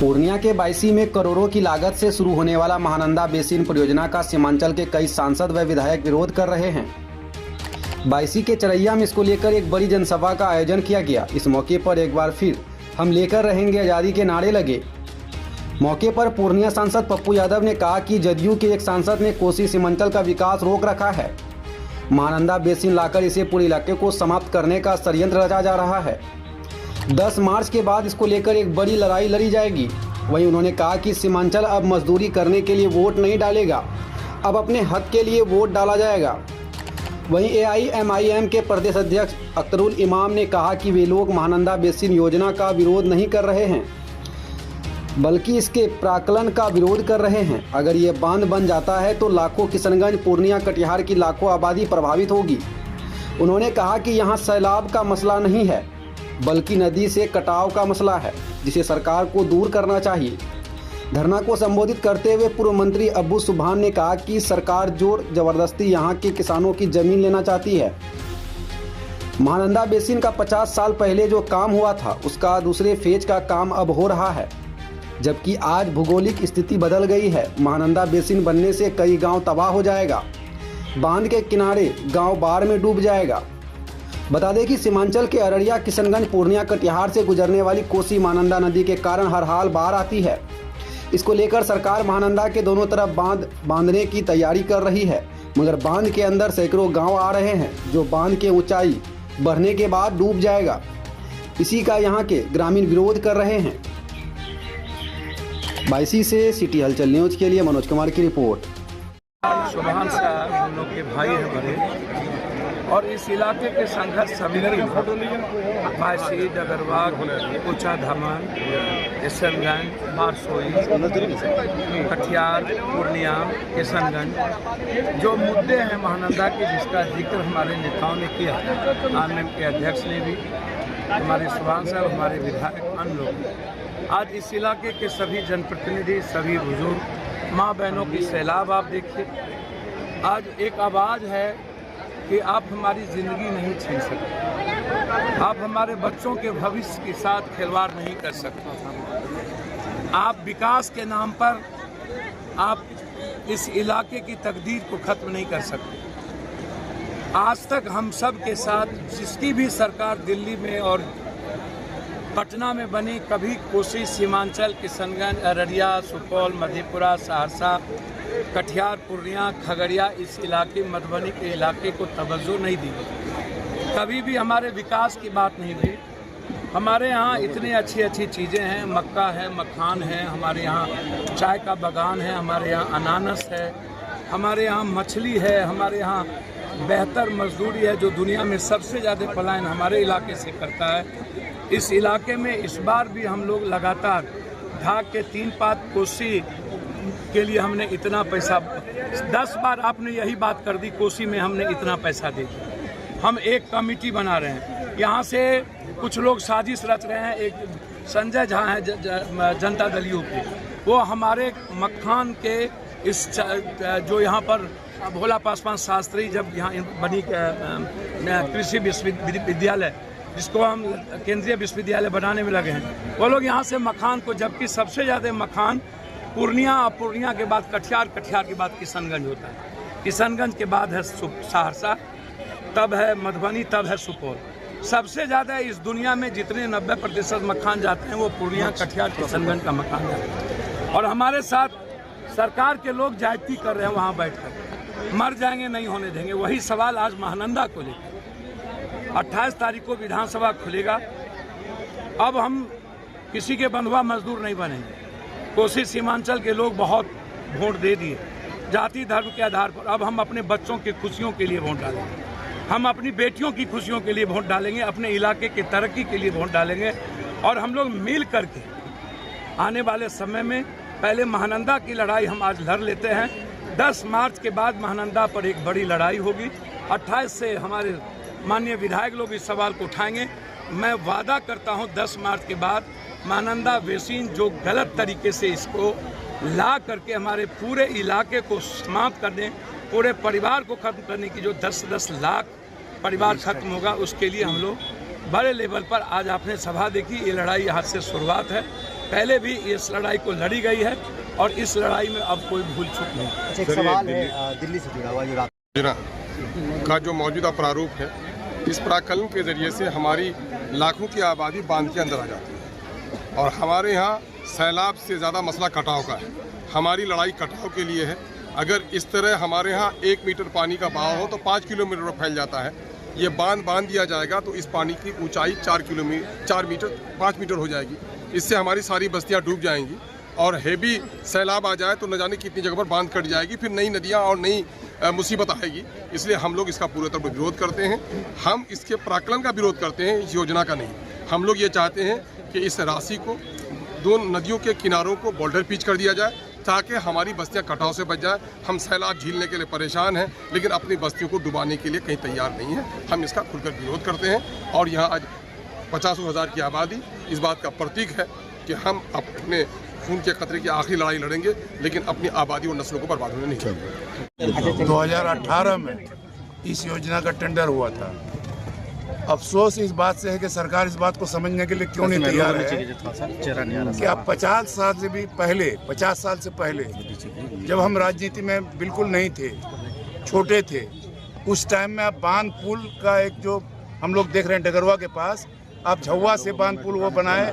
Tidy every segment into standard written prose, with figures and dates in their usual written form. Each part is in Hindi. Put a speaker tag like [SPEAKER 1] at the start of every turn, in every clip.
[SPEAKER 1] पूर्णिया के बायसी में करोड़ों की लागत से शुरू होने वाला महानंदा बेसिन परियोजना का सीमांचल के कई सांसद व विधायक विरोध कर रहे हैं। बायसी के चरैया में इसको लेकर एक बड़ी जनसभा का आयोजन किया गया। इस मौके पर एक बार फिर हम लेकर रहेंगे आज़ादी के नारे लगे। मौके पर पूर्णिया सांसद पप्पू यादव ने कहा कि जदयू के एक सांसद ने कोसी सीमांचल का विकास रोक रखा है। महानंदा बेसिन लाकर इसे पूरे इलाके को समाप्त करने का षड्यंत्र रचा जा रहा है। 10 मार्च के बाद इसको लेकर एक बड़ी लड़ाई लड़ी जाएगी। वहीं उन्होंने कहा कि सीमांचल अब मजदूरी करने के लिए वोट नहीं डालेगा, अब अपने हक के लिए वोट डाला जाएगा। वहीं AIMIM के प्रदेश अध्यक्ष अख्तरुल इमाम ने कहा कि वे लोग महानंदा बेसिन योजना का विरोध नहीं कर रहे हैं, बल्कि इसके प्राक्कलन का विरोध कर रहे हैं। अगर ये बांध बन जाता है तो लाखों किशनगंज, पूर्णिया, कटिहार की लाखों आबादी प्रभावित होगी। उन्होंने कहा कि यहाँ सैलाब का मसला नहीं है, बल्कि नदी से कटाव का मसला है, जिसे सरकार को दूर करना चाहिए। धरना को संबोधित करते हुए पूर्व मंत्री अब्बू सुभान ने कहा कि सरकार जोर जबरदस्ती यहाँ के किसानों की जमीन लेना चाहती है। महानंदा बेसिन का 50 साल पहले जो काम हुआ था, उसका दूसरे फेज का काम अब हो रहा है, जबकि आज भौगोलिक स्थिति बदल गई है। महानंदा बेसिन बनने से कई गांव तबाह हो जाएगा। बांध के किनारे गांव बाढ़ में डूब जाएगा। बता दें कि सीमांचल के अररिया, किशनगंज, पूर्णिया, कटिहार से गुजरने वाली कोसी महानंदा नदी के कारण हर हाल बाढ़ आती है। इसको लेकर सरकार महानंदा के दोनों तरफ बांध बांधने की तैयारी कर रही है, मगर बांध के अंदर सैकड़ों गांव आ रहे हैं, जो बांध के ऊंचाई बढ़ने के बाद डूब जाएगा। इसी का यहां के ग्रामीण विरोध कर रहे हैं। बायसी से सिटी हलचल न्यूज के लिए मनोज कुमार की रिपोर्ट।
[SPEAKER 2] सुभान साहब हम लोग के भाई हैं बड़े, और इस इलाके के संघर्ष समिति बायसी, डगरवाग, ऊंचा धमन, किशनगंज, बारसोई, कटिहार, पूर्णिया, किशनगंज जो मुद्दे हैं महानंदा के, जिसका जिक्र हमारे नेताओं ने किया, आनएम के अध्यक्ष ने भी, हमारे सुभान साहब, हमारे विधायक, अन्य लोग। आज इस इलाके के सभी जनप्रतिनिधि, सभी बुजुर्ग, माँ बहनों की सैलाब आप देखिए। आज एक आवाज़ है कि आप हमारी ज़िंदगी नहीं छीन सकते, आप हमारे बच्चों के भविष्य के साथ खिलवाड़ नहीं कर सकते। आप विकास के नाम पर आप इस इलाके की तकदीर को ख़त्म नहीं कर सकते। आज तक हम सब के साथ जिसकी भी सरकार दिल्ली में और पटना में बनी, कभी कोसी सीमांचल, किशनगंज, अररिया, सुपौल, मधेपुरा, सहरसा, कटिहार, पूर्णिया, खगड़िया, इस इलाके, मधुबनी के इलाके को तवज्जो नहीं दी। कभी भी हमारे विकास की बात नहीं हुई। हमारे यहाँ इतनी अच्छी अच्छी चीज़ें हैं, मक्का है, मखान है, हमारे यहाँ चाय का बागान है, हमारे यहाँ अनानस है, हमारे यहाँ मछली है, हमारे यहाँ बेहतर मजदूरी है, जो दुनिया में सबसे ज़्यादा पलायन हमारे इलाके से करता है। इस इलाके में इस बार भी हम लोग लगातार ढाक के 3 पात कोसी के लिए हमने इतना पैसा, 10 बार आपने यही बात कर दी, कोसी में हमने इतना पैसा दे दिया। हम एक कमेटी बना रहे हैं, यहाँ से कुछ लोग साजिश रच रहे हैं। एक संजय झा हैं जनता दल यूपी, वो हमारे मखान के इस जो यहाँ पर भोला पासवान शास्त्री जब यहाँ बनी कृषि विश्वविद्यालय, जिसको हम केंद्रीय विश्वविद्यालय बनाने में लगे हैं, वो लोग यहाँ से मखान को, जबकि सबसे ज़्यादा मखान पूर्णिया, और पूर्णिया के बाद कटिहार, कटिहार के बाद किशनगंज होता है, किशनगंज के बाद है सहरसा, तब है मधुबनी, तब है सुपौल। सबसे ज़्यादा इस दुनिया में जितने 90% मखान जाते हैं वो पूर्णिया, कटिहार, किशनगंज का मखान जाता है। और हमारे साथ सरकार के लोग जायती कर रहे हैं, वहाँ बैठकर मर जाएंगे, नहीं होने देंगे। वही सवाल आज महानंदा को लेकर 28 तारीख को विधानसभा खुलेगा। अब हम किसी के बंधुआ मजदूर नहीं बनेंगे। कोसी सीमांचल के लोग बहुत वोट दे दिए जाति धर्म के आधार पर। अब हम अपने बच्चों की खुशियों के लिए वोट डालेंगे, हम अपनी बेटियों की खुशियों के लिए वोट डालेंगे, अपने इलाके की तरक्की के लिए वोट डालेंगे। और हम लोग मिल करके आने वाले समय में पहले महानंदा की लड़ाई हम आज लड़ लेते हैं। 10 मार्च के बाद महानंदा पर एक बड़ी लड़ाई होगी। 28 से हमारे माननीय विधायक लोग इस सवाल को उठाएंगे। मैं वादा करता हूं 10 मार्च के बाद महानंदा बेसिन जो गलत तरीके से इसको ला करके हमारे पूरे इलाके को समाप्त कर दें, पूरे परिवार को खत्म करने की, जो 10-10 लाख परिवार खत्म होगा, उसके लिए हम लोग बड़े लेवल पर आज आपने सभा देखी। ये लड़ाई आज से शुरुआत है। पहले भी इस लड़ाई को लड़ी गई है और इस लड़ाई में अब कोई भूल चूक नहीं।
[SPEAKER 3] अच्छा, एक सवाल है दिल्ली से जुड़ा हुआ, जो
[SPEAKER 4] योजना का जो मौजूदा प्रारूप है, इस प्राकलन के जरिए से हमारी लाखों की आबादी बांध के अंदर आ जाती है और हमारे यहाँ सैलाब से ज़्यादा मसला कटाव का है। हमारी लड़ाई कटाव के लिए है। अगर इस तरह हमारे यहाँ 1 मीटर पानी का बहाव हो तो 5 किलोमीटर में फैल जाता है। ये बांध दिया जाएगा तो इस पानी की ऊंचाई 4 मीटर 5 मीटर हो जाएगी। इससे हमारी सारी बस्तियाँ डूब जाएंगी और हेवी सैलाब आ जाए तो न जाने कितनी जगह पर बांध कट जाएगी, फिर नई नदियाँ और नई मुसीबत आएगी। इसलिए हम लोग इसका पूरे तौर पर विरोध करते हैं। हम इसके प्राकलन का विरोध करते हैं, इस योजना का नहीं। हम लोग ये चाहते हैं कि इस राशि को दोनों नदियों के किनारों को बोल्डर पिच कर दिया जाए ताकि हमारी बस्तियां कटाव से बच जाए। हम सैलाब झीलने के लिए परेशान हैं लेकिन अपनी बस्तियों को डुबाने के लिए कहीं तैयार नहीं है। हम इसका खुलकर विरोध करते हैं और यहाँ आज 50,000 की आबादी इस बात का प्रतीक है कि हम अपने खून के खतरे की आखिरी लड़ाई लड़ेंगे लेकिन अपनी आबादी और नस्लों को बर्बाद होने नहीं देंगे।
[SPEAKER 5] 2018 में इस योजना का टेंडर हुआ था। अफसोस इस बात से है कि सरकार इस बात को समझने के लिए क्यों नहीं तैयार है कि अब 50 साल से पहले जब हम राजनीति में बिल्कुल नहीं थे, छोटे थे, उस टाइम में अब बांध पुल का एक जो हम लोग देख रहे हैं डगरवा के पास, अब झव्वा से बांध पुल वो बनाए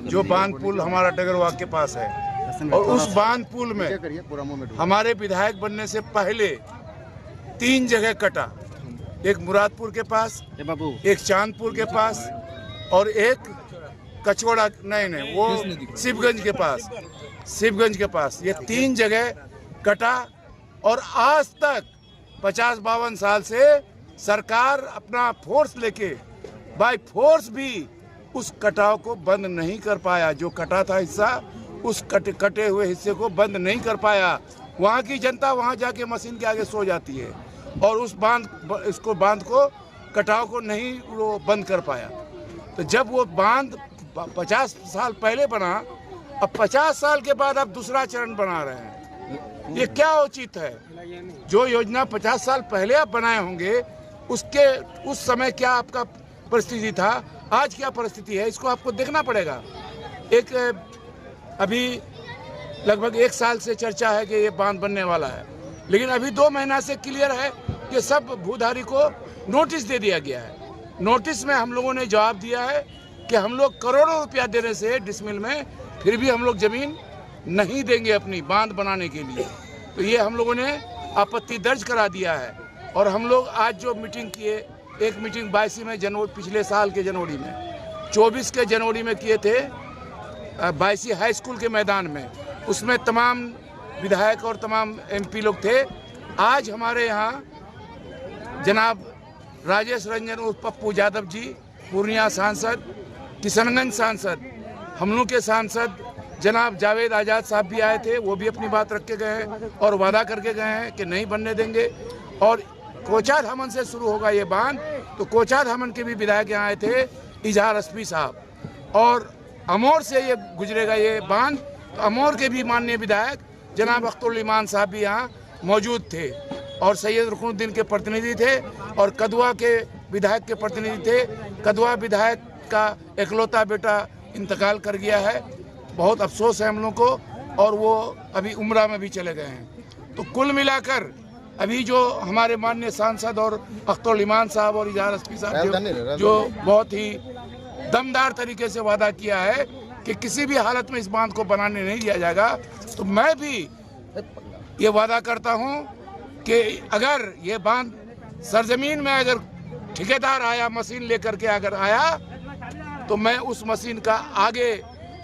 [SPEAKER 5] जो बांध पुल हमारा डगरवा के पास है। और उस बांध पुल में हमारे विधायक बनने से पहले 3 जगह कटा, एक मुरादपुर के पास, एक चांदपुर के पास और एक कचौड़ा नहीं वो शिवगंज के पास। ये 3 जगह कटा और आज तक 50-52 साल से सरकार अपना फोर्स लेके बाय फोर्स भी उस कटाव को बंद नहीं कर पाया। जो कटा था हिस्सा, उस कटे हुए हिस्से को बंद नहीं कर पाया। वहाँ की जनता वहाँ जाके मशीन के आगे सो जाती है और उस बांध को कटाव को नहीं वो बंद कर पाया। तो जब वो बांध 50 साल पहले बना, अब 50 साल के बाद आप दूसरा चरण बना रहे हैं, ये क्या उचित है? जो योजना 50 साल पहले आप बनाए होंगे उसके उस समय क्या आपका परिस्थिति था, आज क्या परिस्थिति है, इसको आपको देखना पड़ेगा। एक अभी लगभग 1 साल से चर्चा है कि ये बांध बनने वाला है, लेकिन अभी 2 महीना से क्लियर है कि सब भूधारी को नोटिस दे दिया गया है। नोटिस में हम लोगों ने जवाब दिया है कि हम लोग करोड़ों रुपया देने से डिसमिल में फिर भी हम लोग जमीन नहीं देंगे अपनी बांध बनाने के लिए। तो ये हम लोगों ने आपत्ति दर्ज करा दिया है। और हम लोग आज जो मीटिंग किए, एक मीटिंग 22 में जनवरी पिछले साल के जनवरी में, 24 के जनवरी में किए थे 22 हाई स्कूल के मैदान में, उसमें तमाम विधायक और तमाम MP लोग थे। आज हमारे यहाँ जनाब राजेश रंजन उर्फ पप्पू यादव जी, पूर्णिया सांसद, किशनगंज सांसद, हम लोग के सांसद जनाब जावेद आज़ाद साहब भी आए थे। वो भी अपनी बात रख के गए हैं और वादा करके गए हैं कि नहीं बनने देंगे। और कोचा धामन से शुरू होगा ये बांध, तो कोचा धामन के भी विधायक यहाँ आए थे, इजहार एसपी साहब, और अमौर से ये गुजरेगा ये बांध। तो अमौर के भी माननीय विधायक जनाब अख्तरुल ईमान साहब भी यहाँ मौजूद थे और सैयद रुकनुद्दीन के प्रतिनिधि थे और कदवा के विधायक के प्रतिनिधि थे। कदवा विधायक का इकलौता बेटा इंतकाल कर गया है, बहुत अफसोस है हम लोग को, और वो अभी उम्रा में भी चले गए हैं। तो कुल मिलाकर अभी जो हमारे माननीय सांसद और अख्तरुल ईमान साहब और इजहार एसपी साहब जो बहुत ही दमदार तरीके से वादा किया है कि किसी भी हालत में इस बांध को बनाने नहीं दिया जाएगा, तो मैं भी ये वादा करता हूँ कि अगर ये बांध सरजमीन में अगर ठेकेदार आया, मशीन लेकर के अगर आया, तो मैं उस मशीन का आगे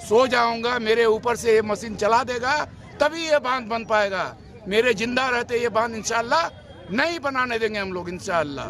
[SPEAKER 5] सो जाऊंगा, मेरे ऊपर से ये मशीन चला देगा, तभी ये बांध बन पाएगा। मेरे जिंदा रहते ये बांध इंशाअल्लाह नहीं बनाने देंगे हम लोग इंशाअल्लाह।